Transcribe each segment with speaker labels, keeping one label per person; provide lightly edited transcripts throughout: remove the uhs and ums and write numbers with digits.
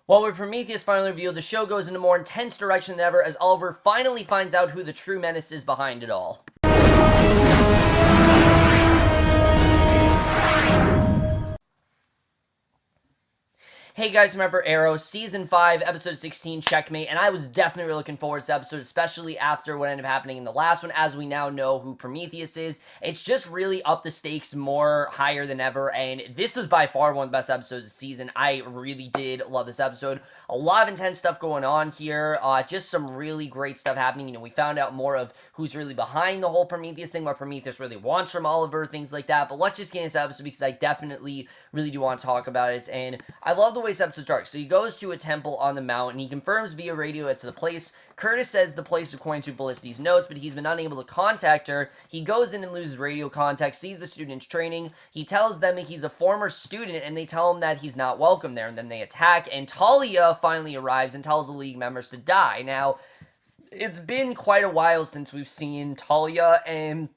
Speaker 1: Well, with Prometheus finally revealed, the show goes in a more intense direction than ever as Oliver finally finds out who the true menace is behind it all. Hey guys, remember Arrow, Season 5, Episode 16, Checkmate, and I was definitely looking forward to this episode, especially after what ended up happening in the last one, as we now know who Prometheus is. It's just really upped the stakes more higher than ever, and this was by far one of the best episodes of the season. I really did love this episode. A lot of intense stuff going on here, just some really great stuff happening. You know, we found out more of who's really behind the whole Prometheus thing, what Prometheus really wants from Oliver, things like that, but let's just get into this episode because I definitely really do want to talk about it, and I love the way this episode starts. So he goes to a temple on the mountain. He confirms via radio it's the place. Curtis says the place according to Felicity's notes, but he's been unable to contact her. He goes in and loses radio contact, sees the students training. He tells them that he's a former student, and they tell him that he's not welcome there, and then they attack, and Talia finally arrives and tells the League members to die. Now, it's been quite a while since we've seen Talia, and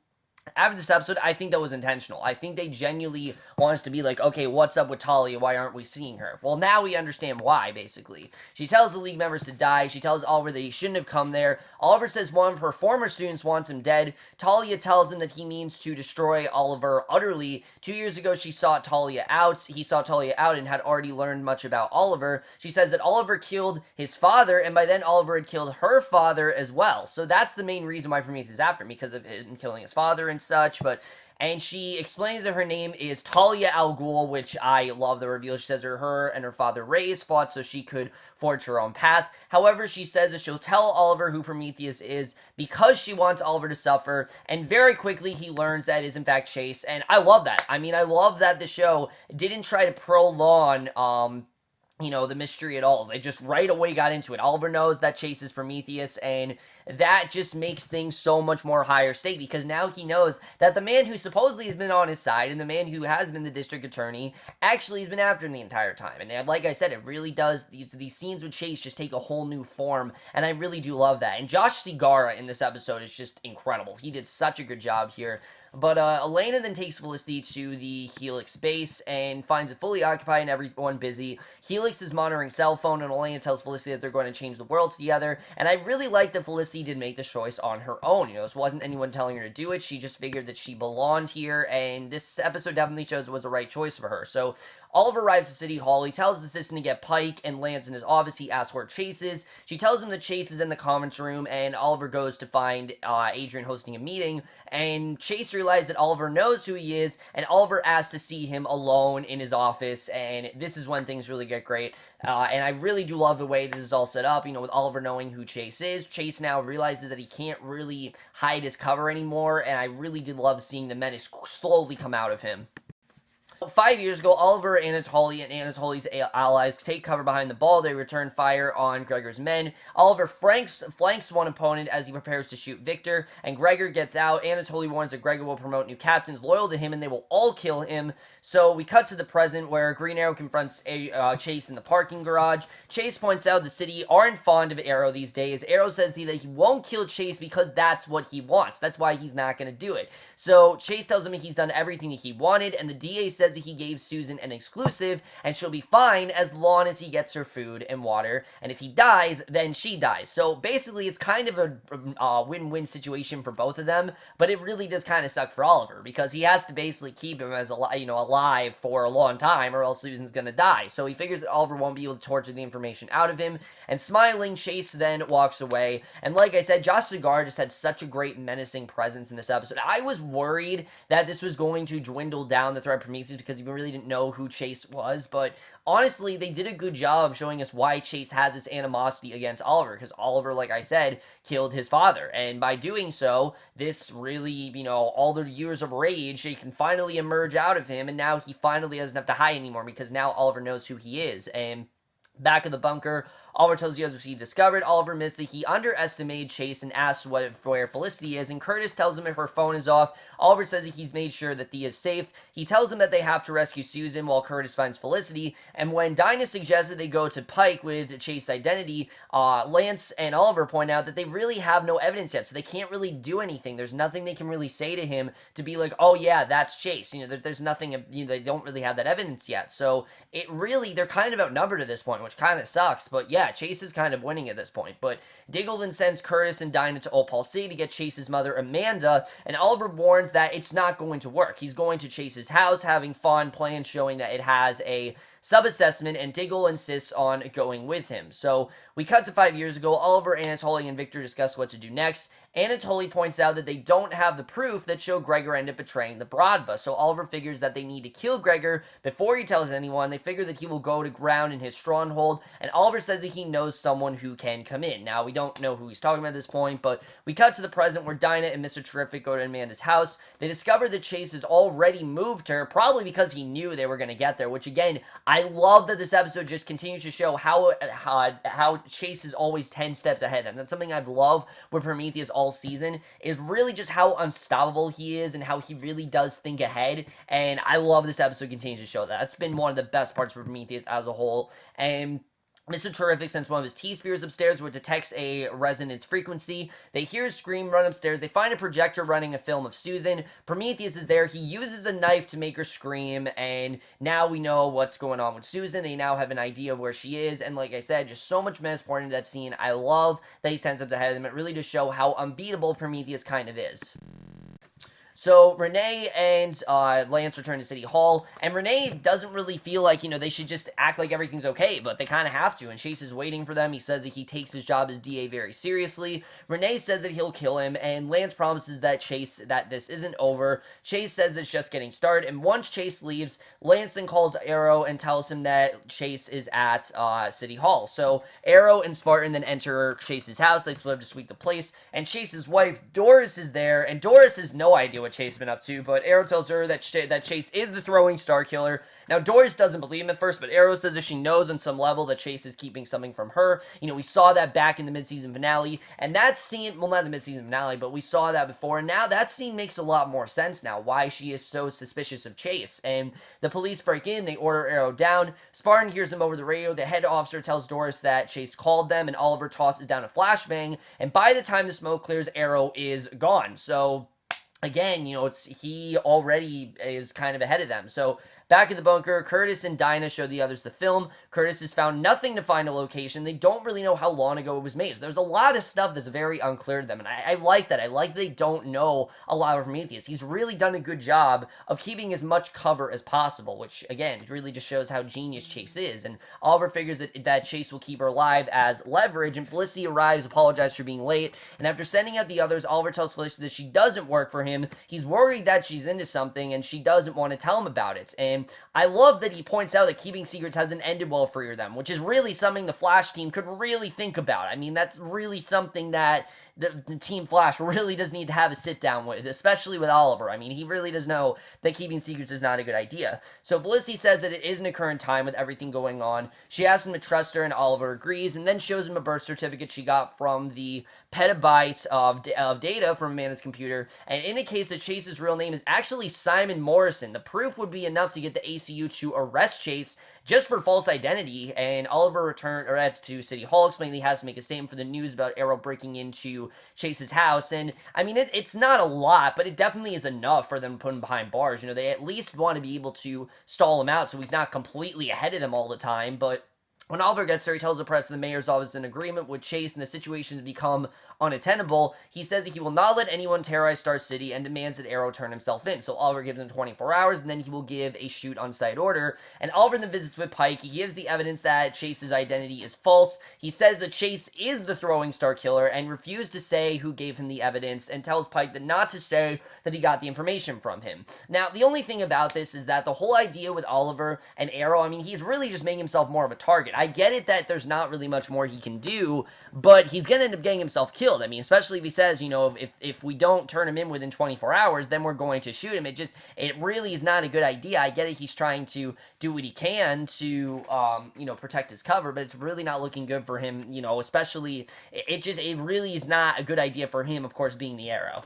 Speaker 1: after this episode, I think that was intentional. I think they genuinely want us to be like, okay, what's up with Talia? Why aren't we seeing her? Well, now we understand why, basically. She tells the League members to die. She tells Oliver that he shouldn't have come there. Oliver says one of her former students wants him dead. Talia tells him that he means to destroy Oliver utterly. 2 years ago, she sought Talia out. He saw Talia out and had already learned much about Oliver. She says that Oliver killed his father, and by then Oliver had killed her father as well. So that's the main reason why Prometheus is after him, because of him killing his father and such, and she explains that her name is Talia Al Ghul, which I love the reveal. She says her and her father Reyes fought so she could forge her own path. However, she says that she'll tell Oliver who Prometheus is because she wants Oliver to suffer, and very quickly he learns that it is in fact Chase, and I love that. I mean, I love that the show didn't try to prolong, the mystery at all. They just right away got into it. Oliver knows that Chase is Prometheus, and that just makes things so much more higher stake, because now he knows that the man who supposedly has been on his side, and the man who has been the district attorney, actually has been after him the entire time. And like I said, it really does, these scenes with Chase just take a whole new form, and I really do love that. And Josh Segarra in this episode is just incredible. He did such a good job here. But Elena then takes Felicity to the Helix base and finds it fully occupied and everyone busy. Helix is monitoring cell phone, and Elena tells Felicity that they're going to change the world together. And I really like that Felicity did make this choice on her own. This wasn't anyone telling her to do it. She just figured that she belonged here, and this episode definitely shows it was the right choice for her. So Oliver arrives at City Hall. He tells his assistant to get Pike and lands in his office. He asks where Chase is. She tells him that Chase is in the conference room, and Oliver goes to find Adrian hosting a meeting. And Chase realizes that Oliver knows who he is, and Oliver asks to see him alone in his office, and this is when things really get great. And I really do love the way this is all set up, with Oliver knowing who Chase is. Chase now realizes that he can't really hide his cover anymore, and I really did love seeing the menace slowly come out of him. 5 years ago, Oliver, Anatoly, and Anatoly's allies take cover behind the ball. They return fire on Gregor's men. Oliver flanks one opponent as he prepares to shoot Victor, and Gregor gets out. Anatoly warns that Gregor will promote new captains loyal to him, and they will all kill him. So we cut to the present, where Green Arrow confronts Chase in the parking garage. Chase points out the city aren't fond of Arrow these days. Arrow says that he won't kill Chase because that's what he wants. That's why he's not going to do it. So Chase tells him he's done everything that he wanted, and the DA says that he gave Susan an exclusive, and she'll be fine as long as he gets her food and water, and if he dies, then she dies. So basically, it's kind of a win-win situation for both of them, but it really does kind of suck for Oliver, because he has to basically keep him as alive for a long time, or else Susan's gonna die. So he figures that Oliver won't be able to torture the information out of him, and smiling, Chase then walks away. And like I said, Josh Segarra just had such a great menacing presence in this episode. I was worried that this was going to dwindle down the threat of Prometheus, because we really didn't know who Chase was, but honestly, they did a good job of showing us why Chase has this animosity against Oliver, because Oliver, like I said, killed his father, and by doing so, this really, all the years of rage, he can finally emerge out of him, and now he finally doesn't have to hide anymore, because now Oliver knows who he is. And back in the bunker, Oliver tells the others he discovered. Oliver admits that he underestimated Chase and asks where Felicity is, and Curtis tells him if her phone is off. Oliver says that he's made sure that Thea is safe. He tells him that they have to rescue Susan while Curtis finds Felicity, and when Dinah suggests that they go to Pike with Chase's identity, Lance and Oliver point out that they really have no evidence yet, so they can't really do anything. There's nothing they can really say to him to be like, oh yeah, that's Chase. There's nothing, they don't really have that evidence yet. So they're kind of outnumbered at this point which kind of sucks. But yeah, Chase is kind of winning at this point. But Diggle then sends Curtis and Dinah to Opal City to get Chase's mother, Amanda, and Oliver warns that it's not going to work. He's going to Chase's house, having fun, playing, showing that it has a sub-assessment, and Diggle insists on going with him. So we cut to 5 years ago. Oliver, Anatoly, and Victor discuss what to do next. Anatoly points out that they don't have the proof that showed Gregor ended up betraying the Brodva, so Oliver figures that they need to kill Gregor before he tells anyone. They figure that he will go to ground in his stronghold, and Oliver says that he knows someone who can come in. Now, we don't know who he's talking about at this point, but we cut to the present where Dinah and Mr. Terrific go to Amanda's house. They discover that Chase has already moved her, probably because he knew they were going to get there, which, again, I love that this episode just continues to show how Chase is always 10 steps ahead, and that's something I've loved with Prometheus all season, is really just how unstoppable he is and how he really does think ahead, and I love this episode continues to show that. That's been one of the best parts for Prometheus as a whole, and Mr. Terrific sends one of his T-Spears upstairs, which detects a resonance frequency. They hear a scream, run upstairs. They find a projector running a film of Susan. Prometheus is there. He uses a knife to make her scream, and now we know what's going on with Susan. They now have an idea of where she is, and like I said, just so much menace pouring into that scene. I love that he sends up ahead of them. It really does show how unbeatable Prometheus kind of is. So Renee and Lance return to City Hall, and Renee doesn't really feel like, they should just act like everything's okay, but they kind of have to, and Chase is waiting for them. He says that he takes his job as DA very seriously. Renee says that he'll kill him, and Lance promises that this isn't over. Chase says it's just getting started, and once Chase leaves, Lance then calls Arrow and tells him that Chase is at City Hall. So Arrow and Spartan then enter Chase's house. They split up to sweep the place, and Chase's wife, Doris, is there, and Doris has no idea what Chase has been up to, but Arrow tells her that Chase is the throwing star killer. Now, Doris doesn't believe him at first, but Arrow says that she knows on some level that Chase is keeping something from her. We saw that back in the mid-season finale, and that scene, well, not the mid-season finale, but we saw that before, and now that scene makes a lot more sense now, why she is so suspicious of Chase. And the police break in, they order Arrow down. Spartan hears him over the radio. The head officer tells Doris that Chase called them, and Oliver tosses down a flashbang, and by the time the smoke clears, Arrow is gone. So again, he already is kind of ahead of them. So back in the bunker, Curtis and Dinah show the others the film. Curtis has found nothing to find a location. They don't really know how long ago it was made. So there's a lot of stuff that's very unclear to them, and I like that. I like that they don't know a lot of Prometheus. He's really done a good job of keeping as much cover as possible, which, again, really just shows how genius Chase is. And Oliver figures that Chase will keep her alive as leverage, and Felicity arrives, apologizes for being late, and after sending out the others, Oliver tells Felicity that she doesn't work for him. He's worried that she's into something, and she doesn't want to tell him about it. And I love that he points out that keeping secrets hasn't ended well for them, which is really something the Flash team could really think about. I mean, that's really something that the Team Flash really does need to have a sit-down with, especially with Oliver. I mean, he really does know that keeping secrets is not a good idea. So Felicity says that it isn't a current time with everything going on. She asks him to trust her, and Oliver agrees, and then shows him a birth certificate she got from the petabytes of data from Amanda's computer, and indicates that Chase's real name is actually Simon Morrison. The proof would be enough to get the ACU to arrest Chase just for false identity, and Oliver returns to City Hall, explaining he has to make a statement for the news about Arrow breaking into Chase's house. And I mean, it's not a lot, but it definitely is enough for them to put him behind bars. They at least want to be able to stall him out so he's not completely ahead of them all the time. But when Oliver gets there, he tells the press the mayor's office is in agreement with Chase and the situation has become unattainable. He says that he will not let anyone terrorize Star City and demands that Arrow turn himself in. So Oliver gives him 24 hours, and then he will give a shoot on site order. And Oliver then visits with Pike. He gives the evidence that Chase's identity is false. He says that Chase is the throwing star killer and refused to say who gave him the evidence, and tells Pike that not to say that he got the information from him. Now, the only thing about this is that the whole idea with Oliver and Arrow, I mean, he's really just making himself more of a target. I get it that there's not really much more he can do, but he's going to end up getting himself killed. I mean, especially if he says, if we don't turn him in within 24 hours, then we're going to shoot him. It really is not a good idea. I get it. He's trying to do what he can to, protect his cover, but it's really not looking good for him, especially, it really is not a good idea for him, of course, being the Arrow.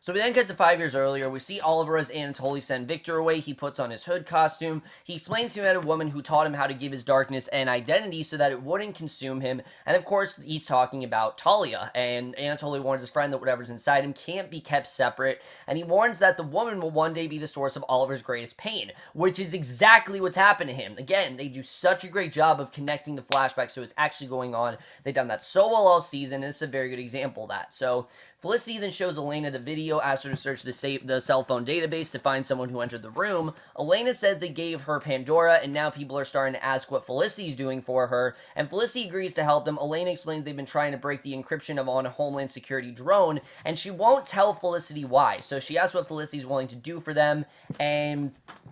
Speaker 1: So we then cut to 5 years earlier. We see Oliver as Anatoly send Victor away. He puts on his hood costume. He explains to him about a woman who taught him how to give his darkness an identity so that it wouldn't consume him. And of course, he's talking about Talia. And Anatoly warns his friend that whatever's inside him can't be kept separate. And he warns that the woman will one day be the source of Oliver's greatest pain, which is exactly what's happened to him. Again, they do such a great job of connecting the flashbacks so it's actually going on. They've done that so well all season, and this is a very good example of that. So Felicity then shows Elena the video, asks her to search the cell phone database to find someone who entered the room. Elena says they gave her Pandora, and now people are starting to ask what Felicity's doing for her, and Felicity agrees to help them. Elena explains they've been trying to break the encryption of on a Homeland Security drone, and she won't tell Felicity why, so she asks what Felicity's willing to do for them, and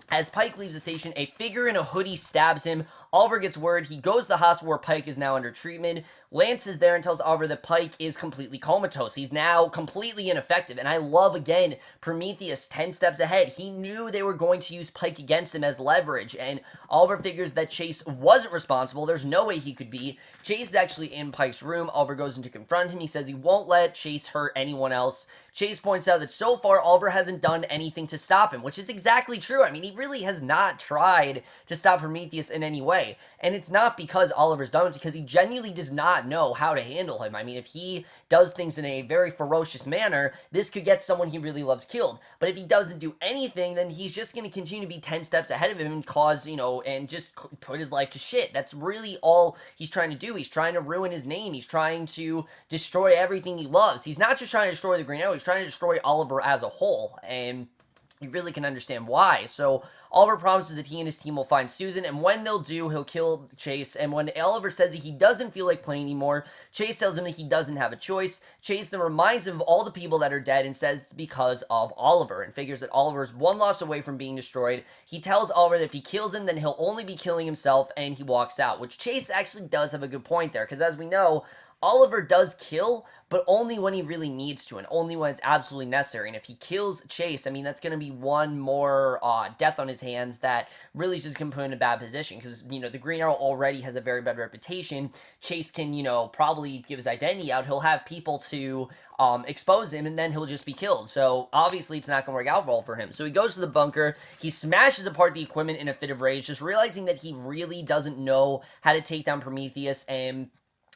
Speaker 1: as Pike leaves the station, a figure in a hoodie stabs him. Oliver gets word. He goes to the hospital where Pike is now under treatment. Lance is there and tells Oliver that Pike is completely comatose. He's now completely ineffective. And I love, again, Prometheus 10 steps ahead. He knew they were going to use Pike against him as leverage. And Oliver figures that Chase wasn't responsible. There's no way he could be. Chase is actually in Pike's room. Oliver goes in to confront him. He says he won't let Chase hurt anyone else. Chase points out that so far, Oliver hasn't done anything to stop him, which is exactly true. I mean, he really has not tried to stop Prometheus in any way. And it's not because Oliver's done it, because he genuinely does not know how to handle him. I mean, if he does things in a very ferocious manner, this could get someone he really loves killed. But if he doesn't do anything, then he's just going to continue to be 10 steps ahead of him and cause, and just put his life to shit. That's really all he's trying to do. He's trying to ruin his name. He's trying to destroy everything he loves. He's not just trying to destroy the Green Arrow. He's trying to destroy Oliver as a whole. And you really can understand why. So Oliver promises that he and his team will find Susan, and when they'll do, he'll kill Chase. And when Oliver says that he doesn't feel like playing anymore, Chase tells him that he doesn't have a choice. Chase then reminds him of all the people that are dead and says it's because of Oliver, and figures that Oliver is one loss away from being destroyed. He tells Oliver that if he kills him, then he'll only be killing himself, and he walks out, which Chase actually does have a good point there, because as we know, Oliver does kill, but only when he really needs to, and only when it's absolutely necessary. And if he kills Chase, I mean, that's going to be one more death on his hands that really is just going to put him in a bad position, because, the Green Arrow already has a very bad reputation. Chase can, probably give his identity out. He'll have people to expose him, and then he'll just be killed. So, obviously, it's not going to work out well for him. So, he goes to the bunker. He smashes apart the equipment in a fit of rage, just realizing that he really doesn't know how to take down Prometheus, and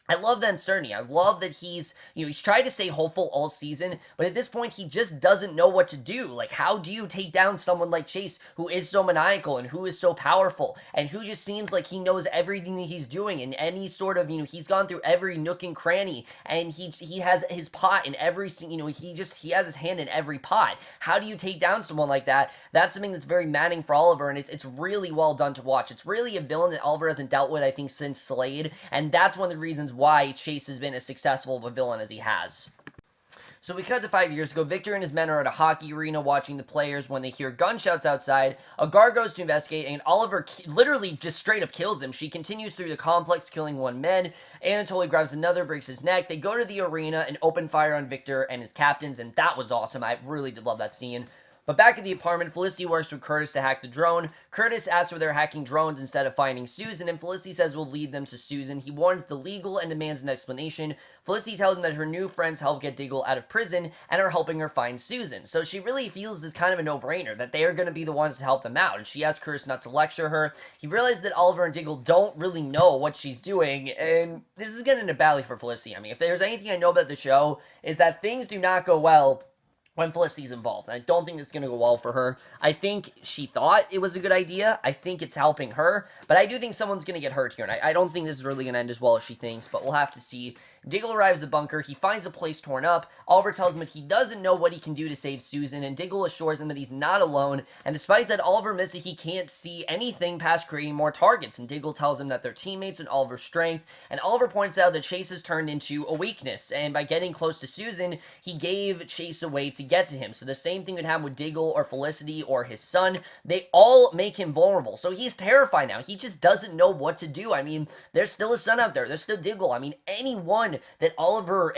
Speaker 1: I love that uncertainty. I love that he's tried to stay hopeful all season, but at this point, he just doesn't know what to do. Like, how do you take down someone like Chase, who is so maniacal and who is so powerful, and who just seems like he knows everything that he's doing, and any sort of, he's gone through every nook and cranny, and he has his pot in every, he has his hand in every pot. How do you take down someone like that? That's something that's very maddening for Oliver, and it's really well done to watch. It's really a villain that Oliver hasn't dealt with, I think, since Slade, and that's one of the reasons why Chase has been as successful of a villain as he has. So we cut to 5 years ago. Victor and his men are at a hockey arena watching the players when they hear gunshots outside. A guard goes to investigate, and Oliver literally just straight up kills him. She continues through the complex, killing one man. Anatoly grabs another, breaks his neck. They go to the arena and open fire on Victor and his captains, and that was awesome. I really did love that scene. But back at the apartment, Felicity works with Curtis to hack the drone. Curtis asks where they're hacking drones instead of finding Susan, and Felicity says will lead them to Susan. He warns the legal and demands an explanation. Felicity tells him that her new friends help get Diggle out of prison and are helping her find Susan. So she really feels this kind of a no-brainer, that they are going to be the ones to help them out, and she asks Curtis not to lecture her. He realizes that Oliver and Diggle don't really know what she's doing, and this is getting into badly for Felicity. I mean, if there's anything I know about the show, is that things do not go well when Felicity's involved. I don't think it's going to go well for her. I think she thought it was a good idea. I think it's helping her. But I do think someone's going to get hurt here. And I don't think this is really going to end as well as she thinks. But we'll have to see. Diggle arrives at the bunker. He finds the place torn up. Oliver tells him that he doesn't know what he can do to save Susan. And Diggle assures him that he's not alone. And despite that, Oliver admits that he can't see anything past creating more targets. And Diggle tells him that they're teammates and Oliver's strength. And Oliver points out that Chase has turned into a weakness. And by getting close to Susan, he gave Chase a way to get to him. So the same thing would happen with Diggle or Felicity or his son. They all make him vulnerable. So he's terrified now. He just doesn't know what to do. I mean, there's still a son out there. There's still Diggle. I mean, anyone one that Oliver,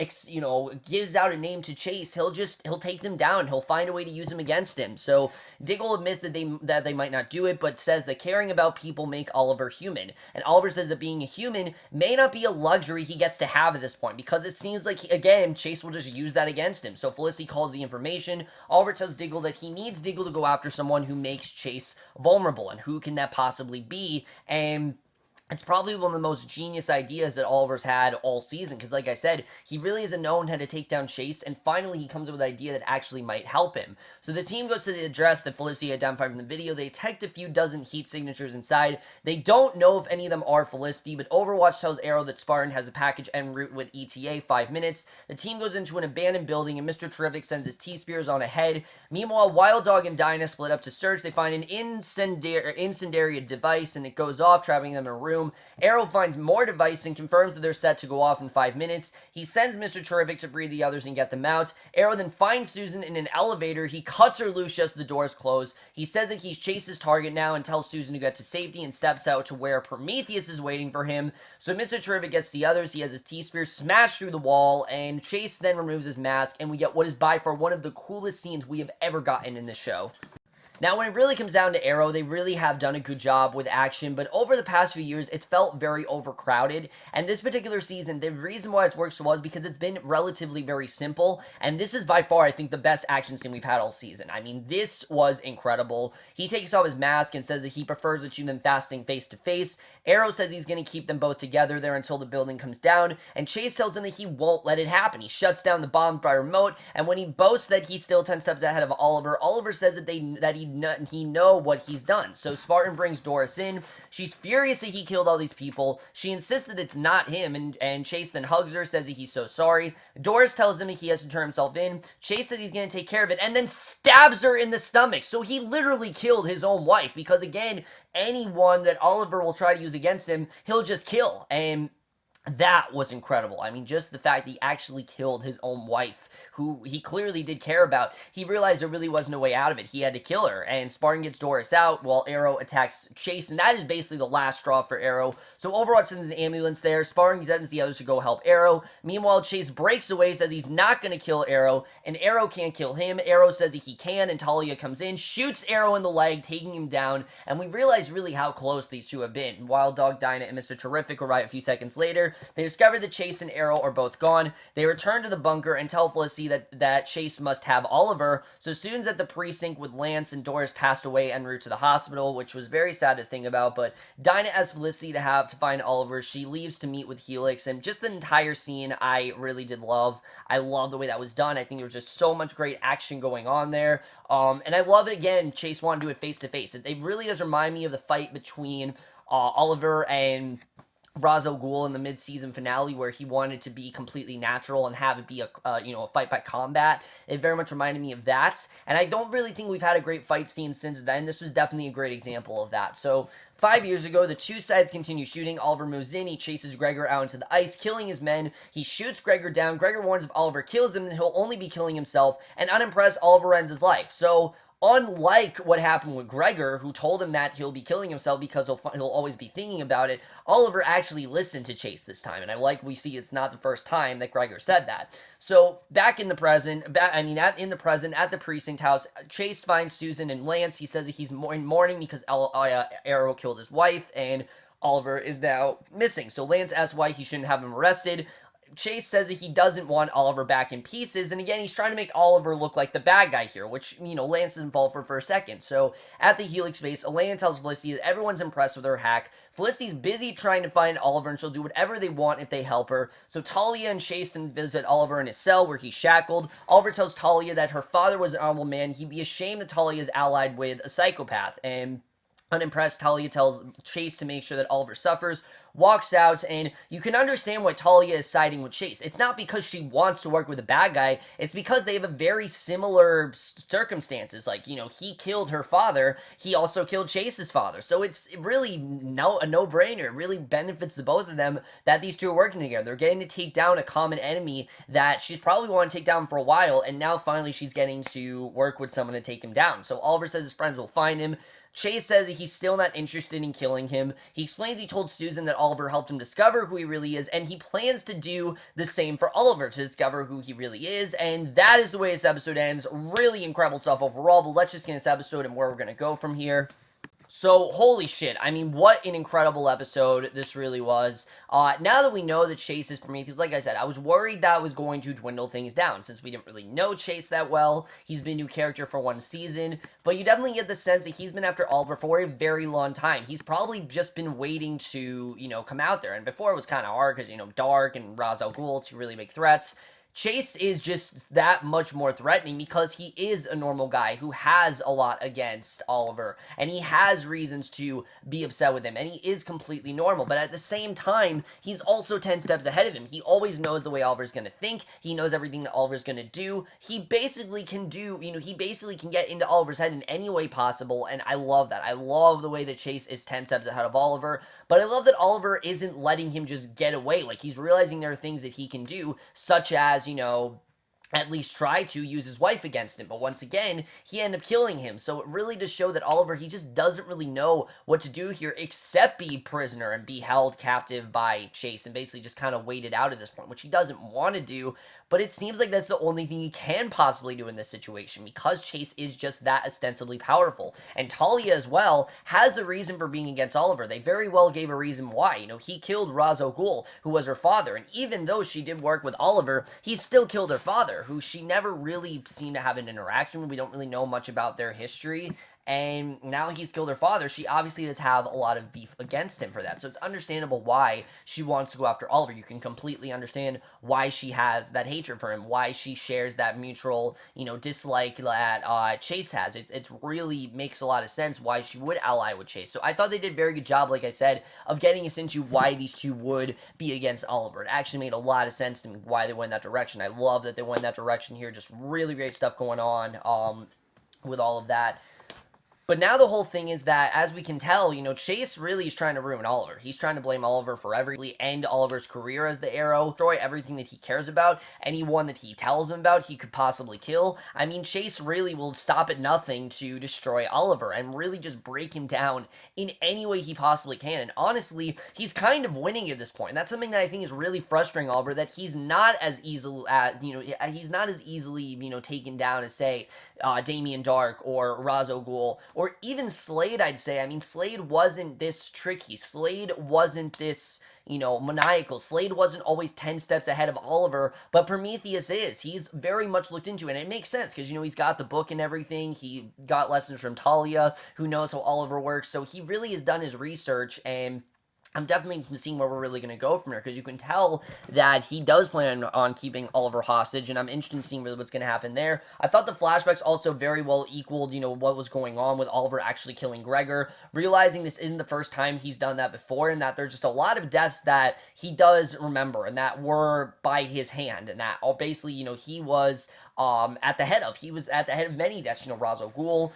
Speaker 1: gives out a name to Chase, he'll take them down. He'll find a way to use them against him. So Diggle admits that they might not do it, but says that caring about people make Oliver human. And Oliver says that being a human may not be a luxury he gets to have at this point, because it seems like, again, Chase will just use that against him. So Felicity calls the information. Oliver tells Diggle that he needs Diggle to go after someone who makes Chase vulnerable, and who can that possibly be? And it's probably one of the most genius ideas that Oliver's had all season, because like I said, he really hasn't known how to take down Chase, and finally he comes up with an idea that actually might help him. So the team goes to the address that Felicity identified from the video. They detect a few dozen heat signatures inside. They don't know if any of them are Felicity, but Overwatch tells Arrow that Spartan has a package en route with ETA 5 minutes. The team goes into an abandoned building, and Mr. Terrific sends his T-Spears on ahead. Meanwhile, Wild Dog and Dinah split up to search. They find an incendiary device, and it goes off, trapping them in a room. Arrow finds more device and confirms that they're set to go off in 5 minutes. He sends Mr. Terrific to free the others and get them out. Arrow then finds Susan in an elevator. He cuts her loose just as the doors close. He says that he's Chase's target now and tells Susan to get to safety, and steps out to where Prometheus is waiting for him. So Mr. Terrific gets the others. He has his T-Spear smashed through the wall, and Chase then removes his mask, and we get what is by far one of the coolest scenes we have ever gotten in this show. Now, when it really comes down to Arrow, they really have done a good job with action, but over the past few years, it's felt very overcrowded, and this particular season, the reason why it's worked so well is because it's been relatively very simple, and this is by far, I think, the best action scene we've had all season. I mean, this was incredible. He takes off his mask and says that he prefers to shoot them fasting face-to-face. Arrow says he's going to keep them both together there until the building comes down, and Chase tells him that he won't let it happen. He shuts down the bomb by remote, and when he boasts that he's still 10 steps ahead of Oliver, Oliver says that he know what he's done. So Spartan brings Doris in. She's furious that he killed all these people. She insists that it's not him, and Chase then hugs her, says that he's so sorry. Doris tells him that he has to turn himself in. Chase says he's going to take care of it, and then stabs her in the stomach. So he literally killed his own wife, because again, anyone that Oliver will try to use against him, he'll just kill. And that was incredible. I mean, just the fact that he actually killed his own wife, who he clearly did care about. He realized there really was no way out of it. He had to kill her, and Spartan gets Doris out while Arrow attacks Chase, and that is basically the last straw for Arrow. So Overwatch sends an ambulance there. Spartan sends the others to go help Arrow. Meanwhile, Chase breaks away, says he's not going to kill Arrow, and Arrow can't kill him. Arrow says that he can, and Talia comes in, shoots Arrow in the leg, taking him down, and we realize really how close these two have been. Wild Dog, Dinah, and Mr. Terrific arrive a few seconds later. They discover that Chase and Arrow are both gone. They return to the bunker and tell Felicity that Chase must have Oliver. So Susan's at the precinct with Lance, and Doris passed away en route to the hospital, which was very sad to think about, but Dinah asks Felicity to find Oliver. She leaves to meet with Helix, and just the entire scene I really did love. I love the way that was done. I think there was just so much great action going on there. And I love it, again, Chase wanted to do it face-to-face. It really does remind me of the fight between Oliver and Ra's al Ghul in the mid-season finale, where he wanted to be completely natural and have it be a fight by combat. It very much reminded me of that, and I don't really think we've had a great fight scene since then. This was definitely a great example of that. So 5 years ago, the two sides continue shooting. Oliver moves in. He chases Gregor out into the ice, killing his men. He shoots Gregor down. Gregor warns if Oliver kills him, then he'll only be killing himself, and unimpressed, Oliver ends his life. So unlike what happened with Gregor, who told him that he'll be killing himself because he'll always be thinking about it, Oliver actually listened to Chase this time, and we see it's not the first time that Gregor said that. So back in the present, at the precinct house, Chase finds Susan and Lance. He says that he's in mourning because Arrow killed his wife, and Oliver is now missing. So Lance asks why he shouldn't have him arrested. Chase says that he doesn't want Oliver back in pieces, and again, he's trying to make Oliver look like the bad guy here, which, Lance doesn't fall for a second. So, at the Helix base, Elena tells Felicity that everyone's impressed with her hack. Felicity's busy trying to find Oliver, and she'll do whatever they want if they help her. So Talia and Chase then visit Oliver in his cell, where he's shackled. Oliver tells Talia that her father was an honorable man. He'd be ashamed that Talia is allied with a psychopath, and unimpressed, Talia tells Chase to make sure that Oliver suffers, walks out, and you can understand why Talia is siding with Chase. It's not because she wants to work with a bad guy, it's because they have a very similar circumstances. He killed her father, he also killed Chase's father, so it's really a no-brainer. It really benefits the both of them that these two are working together. They're getting to take down a common enemy that she's probably wanted to take down for a while, and now finally she's getting to work with someone to take him down. So Oliver says his friends will find him. Chase says that he's still not interested in killing him. He explains he told Susan that Oliver helped him discover who he really is, and he plans to do the same for Oliver to discover who he really is, and that is the way this episode ends. Really incredible stuff overall, but let's just get this episode and where we're going to go from here. So, holy shit. I mean, what an incredible episode this really was. Now that we know that Chase is Prometheus, like I said, I was worried that was going to dwindle things down, since we didn't really know Chase that well. He's been a new character for one season, but you definitely get the sense that he's been after Oliver for a very long time. He's probably just been waiting to, come out there, and before it was kind of hard, because, Dark and Ra's al Ghul, two really big threats. Chase is just that much more threatening because he is a normal guy who has a lot against Oliver, and he has reasons to be upset with him, and he is completely normal, but at the same time, he's also 10 steps ahead of him. He always knows the way Oliver's gonna think, he knows everything that Oliver's gonna do, he basically can get into Oliver's head in any way possible, and I love that. I love the way that Chase is 10 steps ahead of Oliver, but I love that Oliver isn't letting him just get away. Like, he's realizing there are things that he can do, such as, at least try to use his wife against him, but once again, he ended up killing him, so it really does show that Oliver, he just doesn't really know what to do here, except be prisoner and be held captive by Chase, and basically just kind of waited out at this point, which he doesn't want to do, but it seems like that's the only thing he can possibly do in this situation, because Chase is just that ostensibly powerful, and Talia as well has a reason for being against Oliver. They very well gave a reason why. He killed Ra's al Ghul, who was her father, and even though she did work with Oliver, he still killed her father, who she never really seemed to have an interaction with. We don't really know much about their history, and now he's killed her father. She obviously does have a lot of beef against him for that, so it's understandable why she wants to go after Oliver. You can completely understand why she has that hatred for him, why she shares that mutual, dislike that Chase has. It really makes a lot of sense why she would ally with Chase. So I thought they did a very good job, like I said, of getting us into why these two would be against Oliver. It actually made a lot of sense to me why they went that direction. I love that they went that direction here. Just really great stuff going on with all of that. But now the whole thing is that, as we can tell, Chase really is trying to ruin Oliver. He's trying to blame Oliver for everything, end Oliver's career as the Arrow, destroy everything that he cares about. Anyone that he tells him about, he could possibly kill. I mean, Chase really will stop at nothing to destroy Oliver and really just break him down in any way he possibly can. And honestly, he's kind of winning at this point. And that's something that I think is really frustrating Oliver, that he's not as easily, taken down as, say, Damien Dark or Ra's al Ghul, or even Slade, I'd say. I mean, Slade wasn't this tricky. Slade wasn't this, maniacal. Slade wasn't always 10 steps ahead of Oliver, but Prometheus is. He's very much looked into it, and it makes sense, because, he's got the book and everything. He got lessons from Talia, who knows how Oliver works, so he really has done his research, and I'm definitely seeing where we're really going to go from here, because you can tell that he does plan on keeping Oliver hostage, and I'm interested in seeing really what's going to happen there. I thought the flashbacks also very well equaled, what was going on with Oliver actually killing Gregor, realizing this isn't the first time he's done that before, and that there's just a lot of deaths that he does remember, and that were by his hand, and that basically, he was at the head of. He was at the head of many deaths, Ra's al Ghul,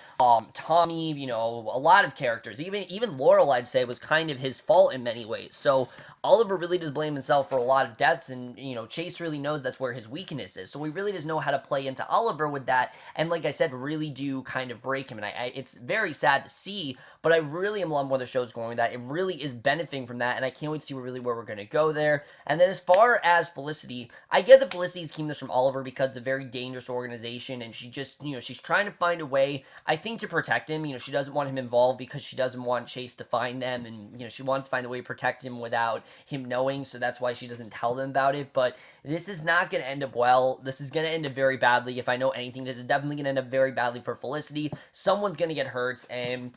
Speaker 1: Tommy, a lot of characters. Even Laurel, I'd say, was kind of his fault in many ways. So Oliver really does blame himself for a lot of deaths, and, Chase really knows that's where his weakness is. So he really does know how to play into Oliver with that, and like I said, really do kind of break him, and it's very sad to see, but I really am loving where the show's going with that. It really is benefiting from that, and I can't wait to see where we're going to go there. And then as far as Felicity, I get that Felicity's keeping this from Oliver because it's a very dangerous organization, and she just, she's trying to find a way, I think, to protect him. She doesn't want him involved because she doesn't want Chase to find them, and, she wants to find a way to protect him without him knowing, so that's why she doesn't tell them about it. But this is not going to end up well. This is going to end up very badly. If I know anything, this is definitely going to end up very badly for Felicity. Someone's going to get hurt, and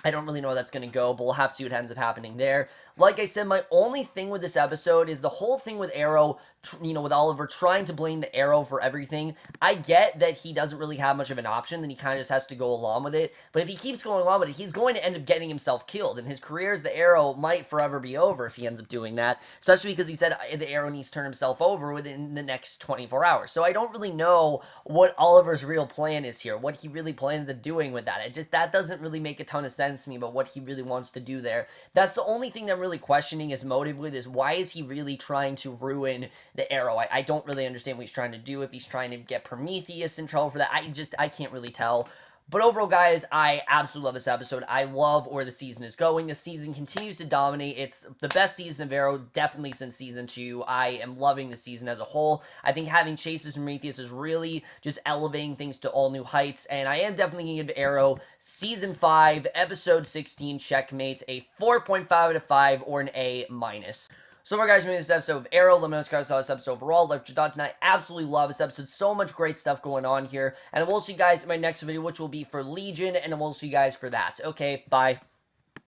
Speaker 1: I don't really know where that's going to go, but we'll have to see what ends up happening there. Like I said, my only thing with this episode is the whole thing with Arrow, with Oliver trying to blame the Arrow for everything. I get that he doesn't really have much of an option, then he kind of just has to go along with it. But if he keeps going along with it, he's going to end up getting himself killed, and his career as the Arrow might forever be over if he ends up doing that, especially because he said the Arrow needs to turn himself over within the next 24 hours. So I don't really know what Oliver's real plan is here, what he really plans on doing with that. That doesn't really make a ton of sense to me about what he really wants to do there. That's the only thing that I'm really questioning his motive with, is why is he really trying to ruin the Arrow? I don't really understand what he's trying to do, if he's trying to get Prometheus in trouble for that. I can't really tell. But overall, guys, I absolutely love this episode. I love where the season is going. The season continues to dominate. It's the best season of Arrow, definitely since season 2. I am loving the season as a whole. I think having Chases from Prometheus is really just elevating things to all new heights. And I am definitely going to give Arrow season 5, episode 16, Checkmate, a 4.5 out of 5 or an A minus. So far, guys, for this episode of Arrow, let me know what you guys saw this episode overall. Left your thoughts, and I absolutely love this episode. So much great stuff going on here. And I will see you guys in my next video, which will be for Legion, and I will see you guys for that. Okay, bye.